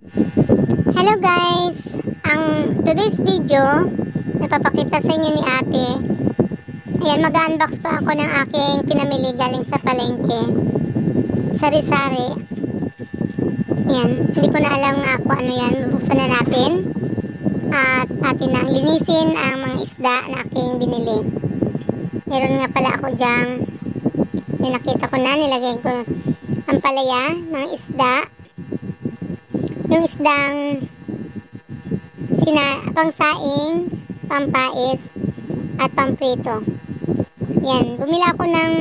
Hello guys! Ang today's video, napapakita sa inyo ni ate. Ayan, mag-unbox pa ako ng aking pinamili galing sa palengke. Sari-sari. Ayan, hindi ko na alam nga kung ano yan. Bubuksan na natin. At atin na linisin ang mga isda na aking binili. Meron nga pala ako dyang, yung nakita ko na, nilagay ko ang palaya, mga isda. Yung isdang pangsaing, pampais, at pamprito. Yan, bumili ako ng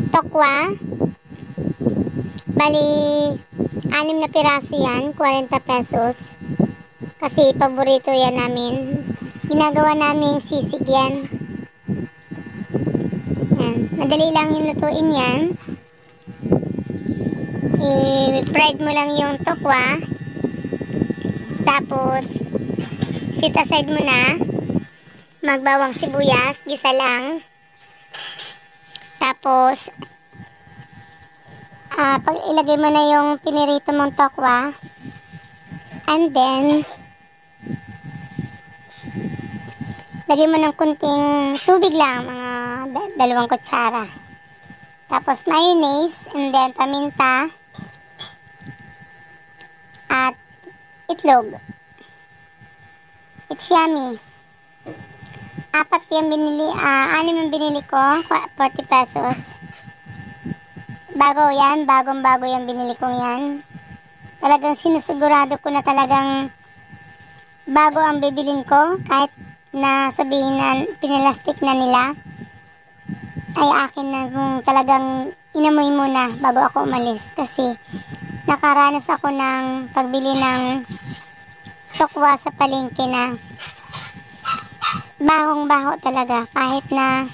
tokwa. Bali, 6 na piraso yan, 40 pesos. Kasi paborito yan namin. Ginagawa naming sisig yan. Yan, madali lang yung lutuin yan. I-fried mo lang yung tokwa. Tapos, set aside mo na. Magbawang sibuyas, gisa lang. Tapos, pag ilagay mo na yung pinirito mong tokwa. And then, lagay mo ng kunting tubig lang, mga 2 kutsara. Tapos, mayonnaise, and then paminta. At itlog. It's yummy. 4 yung binili, 6 yung binili ko, 40 pesos. Bago yan, bagong-bago yung binili kong yan. Talagang sinusigurado ko na talagang bago ang bibilin ko, kahit na sabihin na pinalastik na nila, ay akin na kung talagang inamoy muna bago ako umalis. Kasi nakaranas ako ng pagbili ng tokwa sa palengke na bahong-baho talaga. Kahit na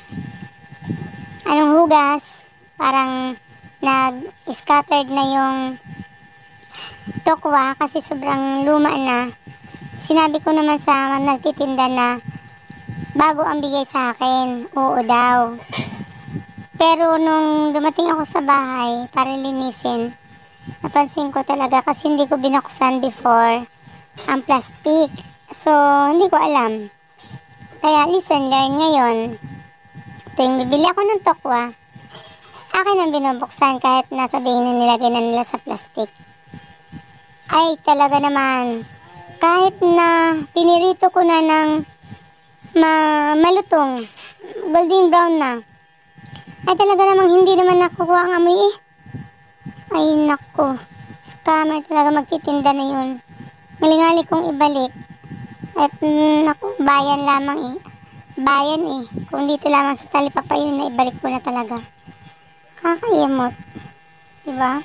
anong hugas, parang nag-scattered na yung tokwa kasi sobrang luma na. Sinabi ko naman sa nagtitinda na bago ang bigay sa akin, oo daw. Pero nung dumating ako sa bahay para linisin, napansin ko talaga kasi hindi ko binuksan before ang plastic. So, hindi ko alam. Kaya, lesson learned ngayon. Tuwing bibili ako ng tokwa, akin ang binubuksan kahit nasabihin na nilagay na nila sa plastic. Ay, talaga naman. Kahit na pinirito ko na ng malutong, golden brown na, ay talaga namang hindi naman nakukuha ang amoy eh. Ay nako, scammer talaga magtitinda na yun. Malingali kong ibalik. At naku, bayan lamang eh. Bayan eh. Kung dito lamang sa talipapa yun na ibalik ko na talaga. Kakayamot. Diba?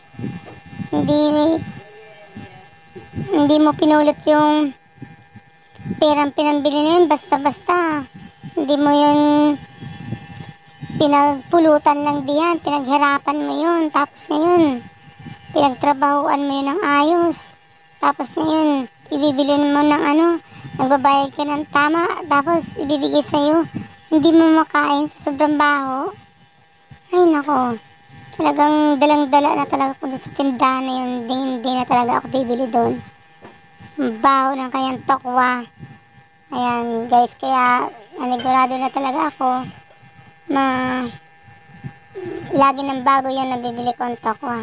Hindi mo pinulot yung perang pinambili na yun basta-basta. Hindi mo yun pinagpulutan lang diyan. Pinaghirapan mo yun. Tapos ngayon, pinagtrabahuan mo yun ng ayos. Tapos ngayon, ibibili mo ng nagbabayad ka ng tama. Tapos ibibigay sa'yo. Hindi mo makain sa sobrang baho. Ay nako. Talagang dalang-dala na talaga ko doon sa tindahan na yun. Hindi na talaga ako bibili doon. Baho ng kanyang tokwa. Ayan guys, kaya nanigurado na talaga ako. Lagi ng bago yun na bibili ko ang tokwa.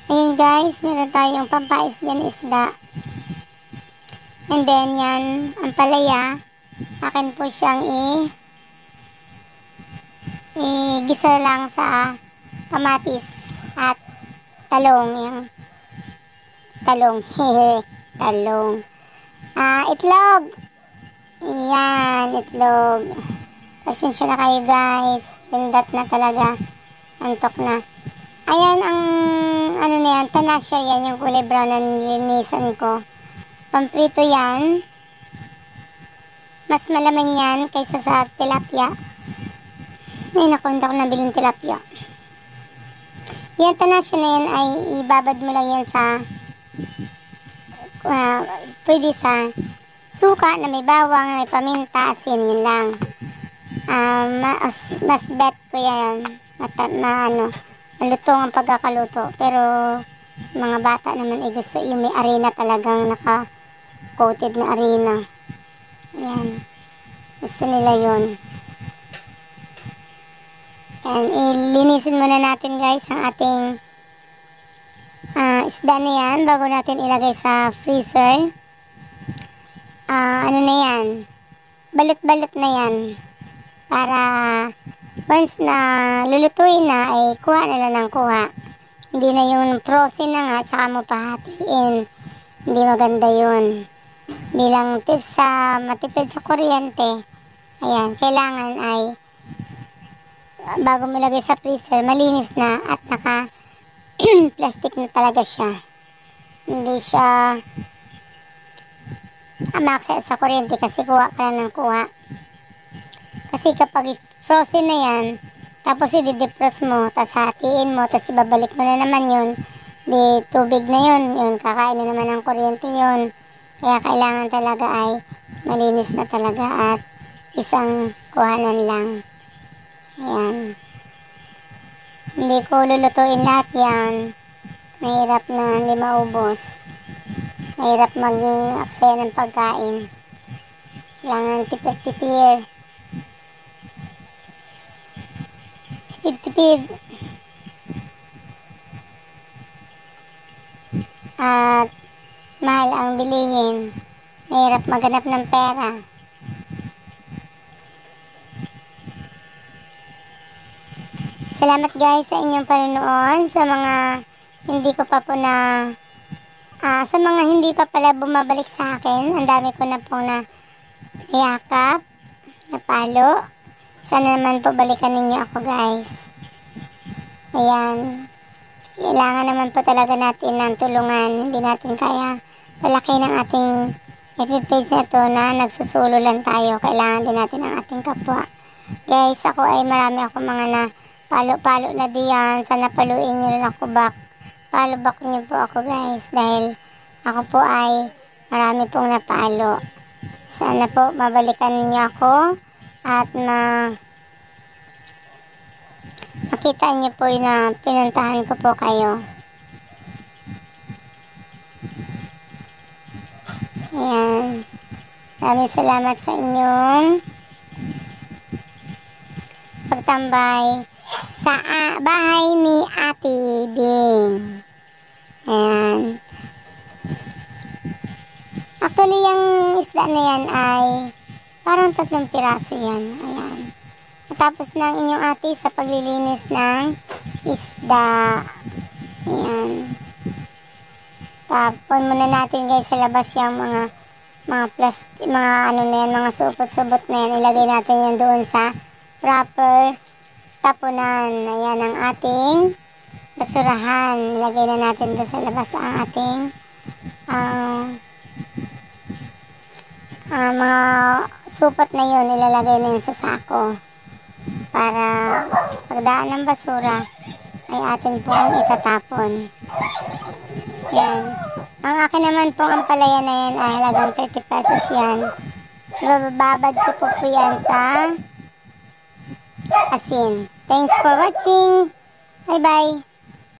Ayun guys, meron tayong pampais dyan isda. And then yan, ang palaya. Akin po siyang gisa lang sa kamatis at talong. Yung talong, hehe, talong. Itlog. Yan, itlog. Pasensya na kayo guys. Lindat na talaga. Antok na. Ayan ang na yan, tanasya yan, yung kulay brown na nilinisan ko. Pamprito yan. Mas malaman yan kaysa sa tilapia. Ay naku, hindi ako nabiling tilapia. Yan, tanasya na yan ay ibabad mo lang yan sa pwede sa suka na may bawang, na may paminta, asin, yun lang. Mas bet ko yan. Malutong ang pagkakaluto. Pero Mga bata naman ay gusto yung may arena talagang naka-coated na arena. Ayan. Gusto nila yun. Ayan. Ilinisin muna natin guys ang ating isda na yan bago natin ilagay sa freezer. Ano na yan? Balot-balot na yan. Para once na lulutuin na ay kuha na lang ng kuha. Hindi na yung frozen na nga tsaka mo pahatiin. Hindi maganda yun. Bilang tips sa matipid sa kuryente, ayan, kailangan ay bago mo lagay sa freezer, malinis na at naka plastic na talaga siya. Hindi siya amaksa sa kuryente kasi kuha ka lang ng kuha. Kasi kapag frozen na yan, tapos i-defrost mo, tapos hatiin mo, tapos ibabalik mo na naman yun, di tubig na yun, kakain na naman ng kuryente yun. Kaya kailangan talaga ay malinis na talaga at isang kuhanan lang. Ayan. Hindi ko lulutuin lahat yan. Mahirap na hindi maubos. Mahirap mag-aksaya ng pagkain. Kailangan tipid-tipid. Tipid-tipid. At mahal ang bilihin. Mahirap maghanap ng pera. Salamat guys sa inyong panonood. Sa mga hindi ko pa po na sa mga hindi pa pala bumabalik sa akin, ang dami ko na pong na yakap, na palo. Sana naman po balikan ninyo ako guys. Ayan. Kailangan naman po talaga natin ng tulungan. Hindi natin kaya palaki ng ating FB page na to na nagsusulo lang tayo. Kailangan din natin ang ating kapwa. Guys, ako ay marami ako mga na palo-palo na diyan. Sana paluin nyo rin ako back. Follow back nyo po ako guys. Dahil ako po ay marami pong napalo. Sana po mabalikan niyo ako. At makita niyo po na pinuntahan ko po kayo. Ayan. Maraming salamat sa inyong pagtambay sa bahay ni Ate Bing. Ayan. Actually, yung isda na yan ay parang 3 piraso yan. Ayan. Natapos na ang inyong ate sa paglilinis ng isda. Ayan. Tapon muna natin guys sa labas yung mga plastic, mga ano na yan, mga supot-subot na yan. Ilagay natin yan doon sa proper tapunan. Ayan ang ating basurahan. Ilagay na natin doon sa labas ang ating mga supot na yun. Ilalagay na yun sa sako para pagdaan ng basura ay atin pong itatapon. Yan. Ang akin naman pong ampalaya na yan ay halagang 30 pesos yan. Bababad ko po yan sa asin. Thanks for watching. Bye bye.